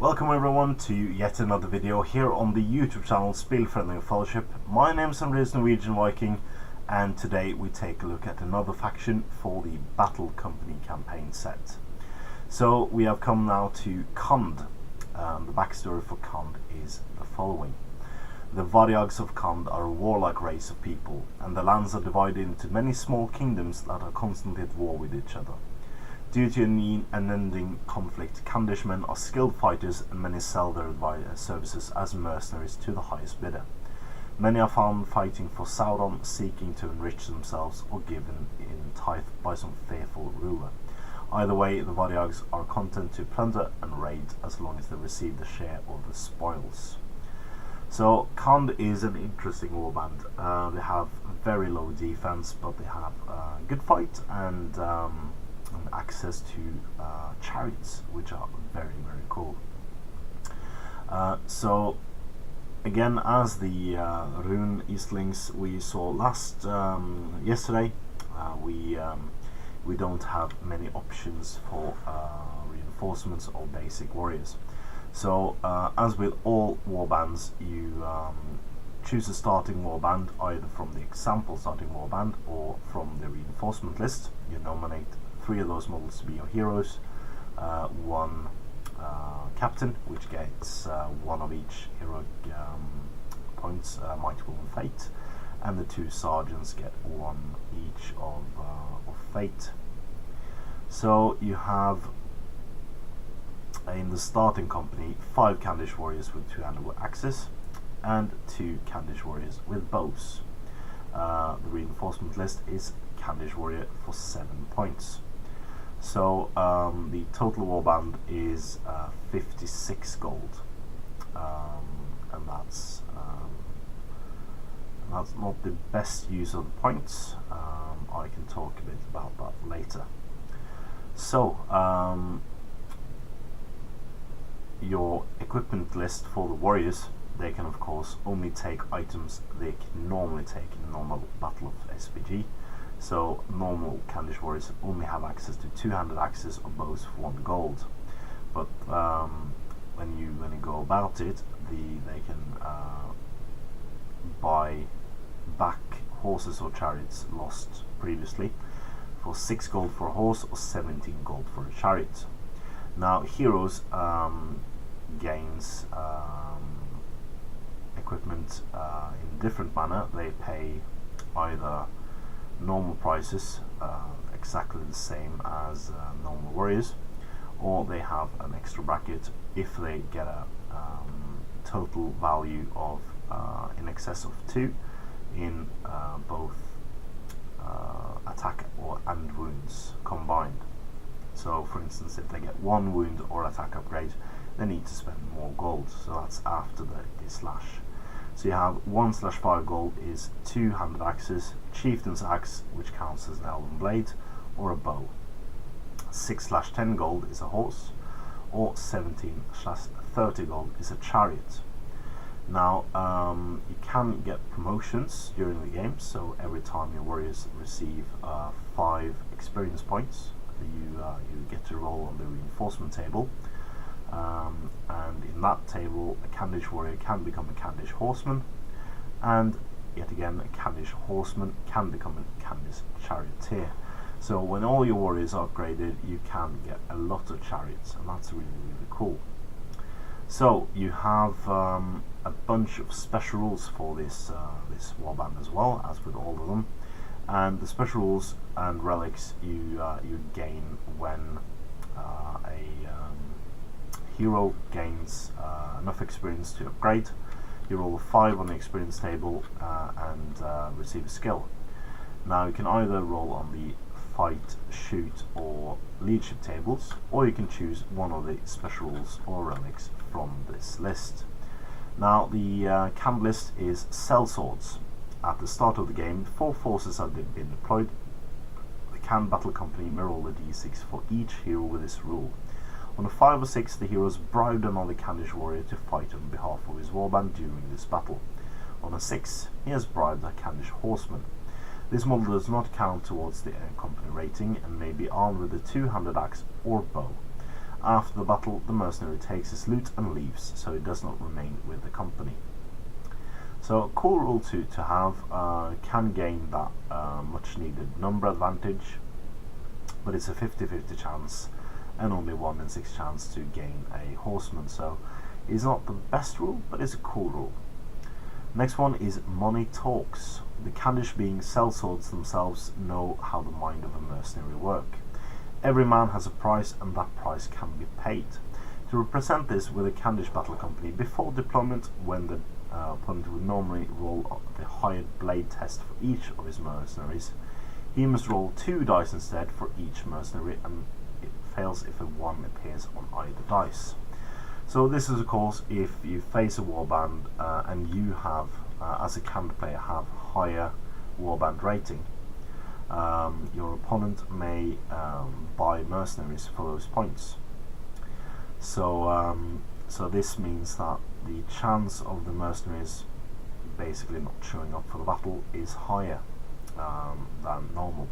Welcome everyone to yet another video here on the YouTube channel Spillfriendly Fellowship. My name is Norwegian Viking, and today we take a look at another faction for the Battle Company campaign set. So we have come now to Khand. The backstory for Khand is the following. The Varyags of Khand are a warlike race of people, and the lands are divided into many small kingdoms that are constantly at war with each other. Due to an unending conflict, Khandish men are skilled fighters, and many sell their services as mercenaries to the highest bidder. Many are found fighting for Sauron, seeking to enrich themselves or given in tithe by some fearful ruler. Either way, the Varyags are content to plunder and raid as long as they receive their share of the spoils. So Khand is an interesting warband. They have very low defense, but they have good fight and access to chariots, which are very cool. So again, as the rune Eastlings we saw yesterday, we don't have many options for reinforcements or basic warriors. So as with all warbands, you choose a starting warband either from the example starting warband or from the reinforcement list. You nominate 3 of those models to be your heroes, 1 captain, which gets 1 of each heroic points, might, will, and fate, and the 2 sergeants get 1 each of fate. So you have in the starting company 5 Khandish warriors with 2-handed axes and 2 Khandish warriors with bows. The reinforcement list is Khandish warrior for 7 points. So the total warband is 56 gold, and that's not the best use of the points. I can talk a bit about that later. So your equipment list for the warriors, they can of course only take items they can normally take in a normal battle of SPG. So normal Khandish warriors only have access to 2-handed axes or bows for 1 gold. But when you go about it, they can buy back horses or chariots lost previously for 6 gold for a horse or 17 gold for a chariot. Now heroes gains equipment in a different manner. They pay either normal prices, exactly the same as normal warriors, or they have an extra bracket if they get a total value of in excess of 2 in both attack and wounds combined. So for instance, if they get 1 wound or attack upgrade, they need to spend more gold, so that's after the slash. So you have 1/5 gold is 2-handed axes, chieftain's axe, which counts as an elven blade, or a bow. 6/10 gold is a horse, or 17/30 gold is a chariot. Now you can get promotions during the game, so every time your warriors receive 5 experience points, you get to roll on the reinforcement table. And in that table, a Khandish warrior can become a Khandish horseman, and yet again a Khandish horseman can become a Khandish charioteer. So when all your warriors are upgraded, you can get a lot of chariots, and that's really cool. So you have a bunch of special rules for this warband as well, as with all of them, and the special rules and relics you gain when a hero gains enough experience to upgrade. You roll a 5 on the experience table and receive a skill. Now you can either roll on the fight, shoot or leadership tables, or you can choose one of the special rules or relics from this list. Now the camp list is sellswords. At the start of the game, before forces have been deployed, the Khand Battle Company may roll a d6 for each hero with this rule. On a 5 or 6, the heroes bribed another Khandish warrior to fight on behalf of his warband during this battle. On a 6, he has bribed a Khandish horseman. This model does not count towards the company rating and may be armed with a 2-handed axe or bow. After the battle, the mercenary takes his loot and leaves, so he does not remain with the company. So a cool rule to have, can gain that much needed number advantage, but it's a 50-50 chance and only 1 in 6 chance to gain a horseman, so it's not the best rule, but it's a cool rule. Next one is money talks. The Khandish being sellswords themselves know how the mind of a mercenary work. Every man has a price, and that price can be paid. To represent this with a Khandish battle company, before deployment, when the opponent would normally roll the hired blade test for each of his mercenaries, he must roll 2 dice instead for each mercenary, and it fails if a 1 appears on either dice. So this is of course if you face a warband and you have, as a Khand player, have higher warband rating. Your opponent may buy mercenaries for those points. So this means that the chance of the mercenaries basically not showing up for the battle is higher than normal.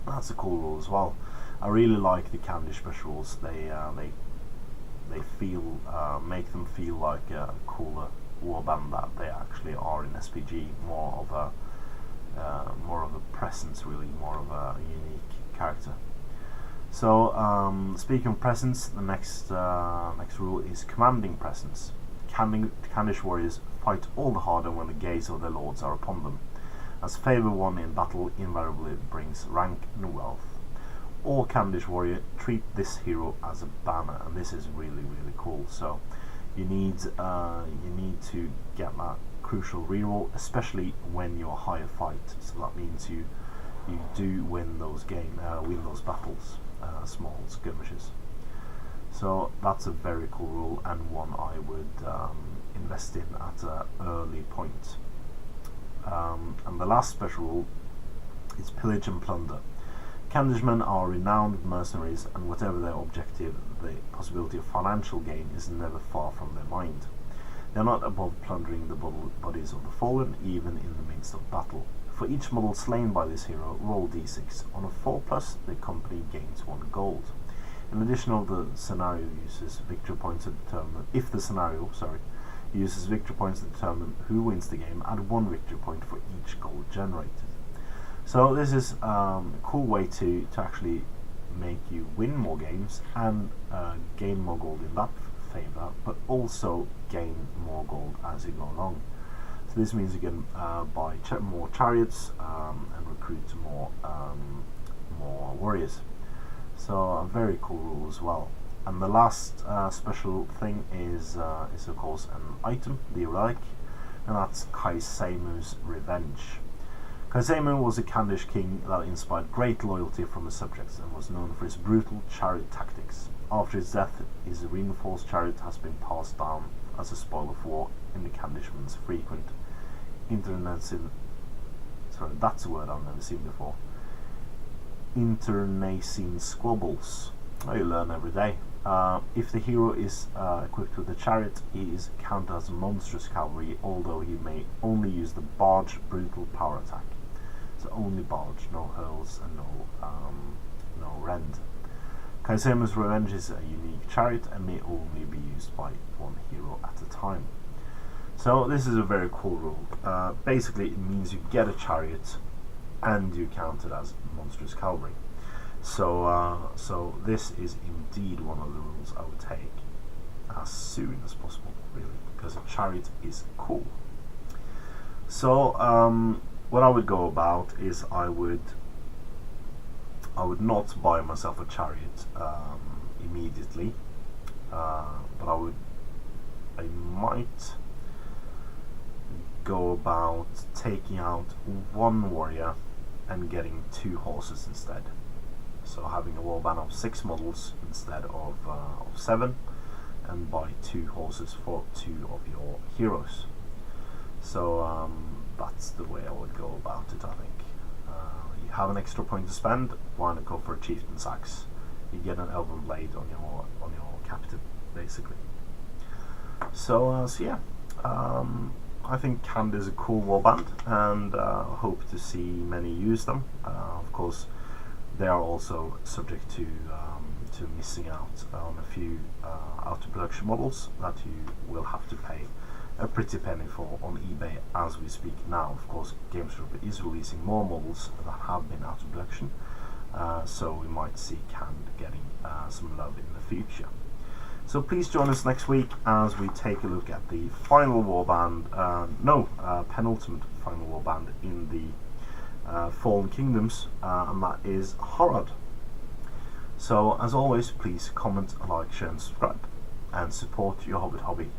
That's a cool rule as well. I really like the Khandish special rules. They feel make them feel like a cooler warband that they actually are in SPG. More of a presence, really, more of a unique character. So speaking of presence, the next rule is commanding presence. Khandish warriors fight all the harder when the gaze of their lords are upon them, as favour won in battle invariably brings rank and wealth. All Khandish warrior treat this hero as a banner, and this is really cool. So you need to get that crucial reroll, especially when you're higher fight. So that means you do win those battles, small skirmishes. So that's a very cool rule, and one I would invest in at an early point. And the last special rule is Pillage and Plunder. Khandishmen are renowned mercenaries, and whatever their objective, the possibility of financial gain is never far from their mind. They are not above plundering the bodies of the fallen, even in the midst of battle. For each model slain by this hero, roll d6. On a 4+, the company gains 1 gold. In addition, the scenario uses victory points to determine uses victory points to determine who wins the game. Add 1 victory point for each gold generated. So this is a cool way to actually make you win more games and gain more gold in that favour, but also gain more gold as you go along. So this means you can buy more chariots and recruit more warriors. So a very cool rule as well. And the last special thing is of course an item, the relic, and that's Kaisemu's Revenge. Kaisemu was a Khandish king that inspired great loyalty from his subjects and was known for his brutal chariot tactics. After his death, his reinforced chariot has been passed down as a spoil of war in the Khandishmen's frequent internecine squabbles. You learn every day. If the hero is equipped with a chariot, he is counted as monstrous cavalry, although he may only use the barge brutal power attack. So only barge, no hurls and no rend. Kaisemu's Revenge is a unique chariot and may only be used by 1 hero at a time. So this is a very cool rule. Basically it means you get a chariot and you count it as monstrous cavalry. So this is indeed one of the rules I would take as soon as possible, really, because a chariot is cool. So what I would go about is I would not buy myself a chariot immediately, but I might go about taking out 1 warrior and getting 2 horses instead. So having a warband of 6 models instead of 7, and buy 2 horses for 2 of your heroes. So that's the way I would go about it, I think. You have an extra point to spend, why not go for a chieftain's axe? You get an elven blade on your captive, basically. So yeah, I think Khand is a cool warband, and hope to see many use them. Of course, they are also subject to to missing out on a few out of production models that you will have to pay a pretty penny for on eBay as we speak now. Of course, Games Workshop is releasing more models that have been out of production, so we might see Canned getting some love in the future. So please join us next week as we take a look at the final warband, penultimate final warband in the Fallen Kingdoms, and that is Horrod. So as always, please comment, like, share and subscribe, and support your Hobbit hobby.